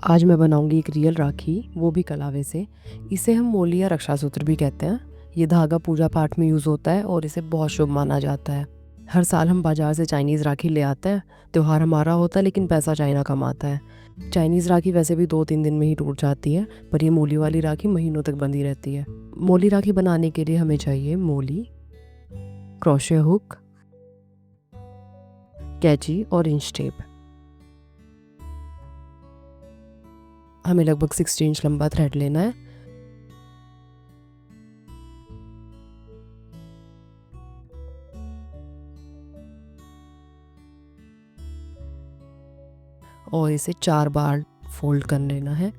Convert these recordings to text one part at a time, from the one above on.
आज मैं बनाऊंगी एक रियल राखी, वो भी कलावे से। इसे हम मोली या रक्षासूत्र भी कहते हैं। ये धागा पूजा पाठ में यूज़ होता है और इसे बहुत शुभ माना जाता है। हर साल हम बाजार से चाइनीज़ राखी ले आते हैं। त्यौहार हमारा होता है लेकिन पैसा चाइना कमाता है। चाइनीज़ राखी वैसे भी 2-3 दिन में ही टूट जाती है, पर ये मोली वाली राखी महीनों तक बंधी रहती है। मोली राखी बनाने के लिए हमें चाहिए मोली, क्रोशे हुक, कैंची और इंच टेप। हमें लगभग 60 इंच लंबा थ्रेड लेना है। और इसे 4 बार फोल्ड कर लेना है।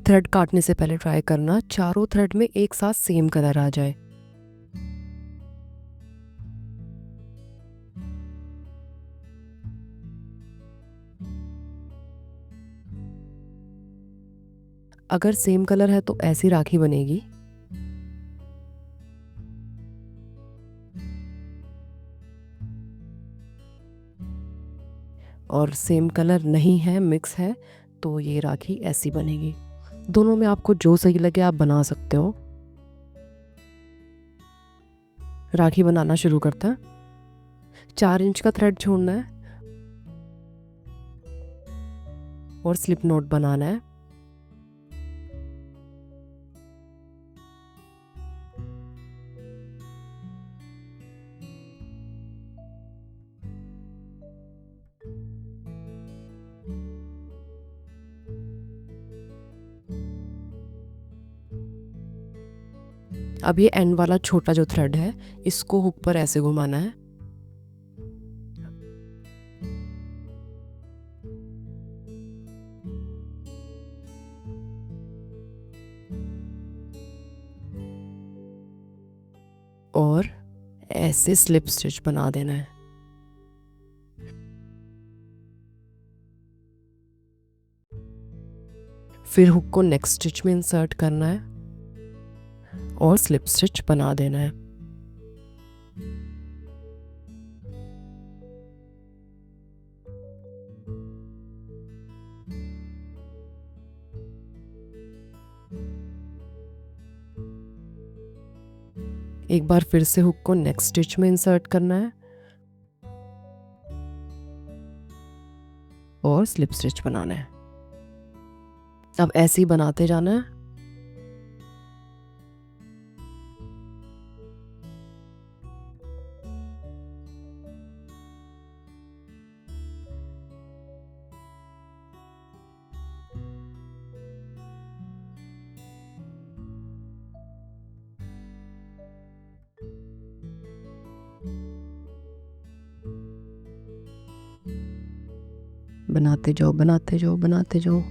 थ्रेड काटने से पहले ट्राई करना चारों थ्रेड में एक साथ सेम कलर आ जाए। अगर सेम कलर है तो ऐसी राखी बनेगी। और सेम कलर नहीं है, मिक्स है, तो ये राखी ऐसी बनेगी। दोनों में आपको जो सही लगे आप बना सकते हो। राखी बनाना शुरू करते हैं। 4 इंच का थ्रेड छोड़ना है और स्लिप नॉट बनाना है। अब ये एंड वाला छोटा जो थ्रेड है, इसको हुक पर ऐसे घुमाना है। और ऐसे स्लिप स्टिच बना देना है। फिर हुक को नेक्स्ट स्टिच में इंसर्ट करना है और स्लिप स्टिच बना देना है। एक बार फिर से हुक को नेक्स्ट स्टिच में इंसर्ट करना है और स्लिप स्टिच बनाना है। अब ऐसे ही बनाते जाना है। बनाते जाओ, बनाते जाओ, बनाते जाओ।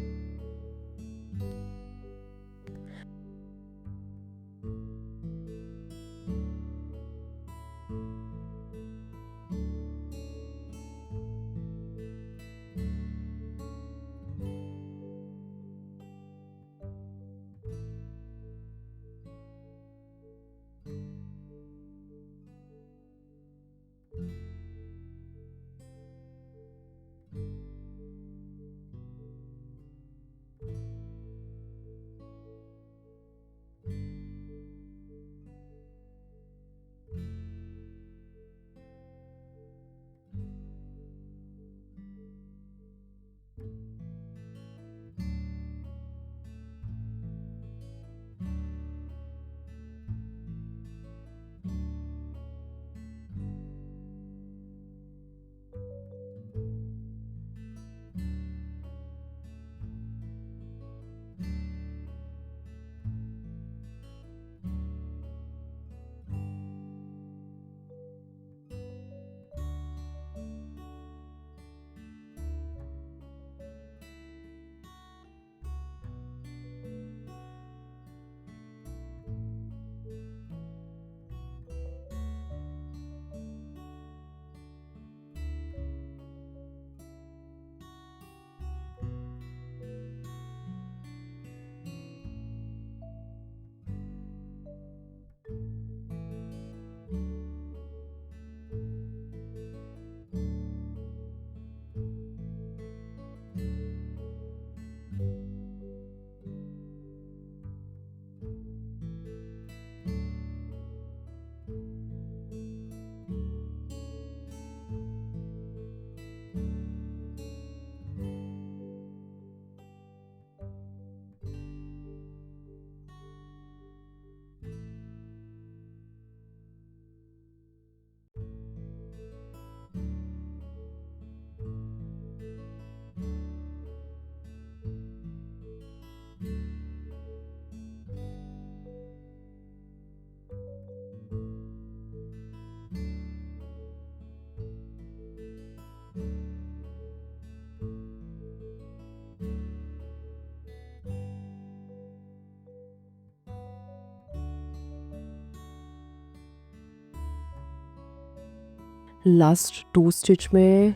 लास्ट 2 स्टिच में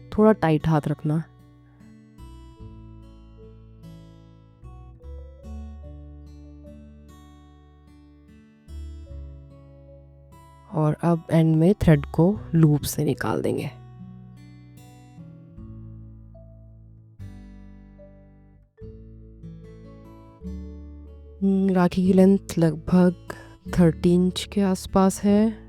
थोड़ा टाइट हाथ रखना। और अब एंड में थ्रेड को लूप से निकाल देंगे। राखी की लेंथ लगभग 30 इंच के आसपास है।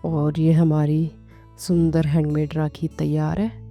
और ये हमारी सुंदर हैंडमेड राखी तैयार है।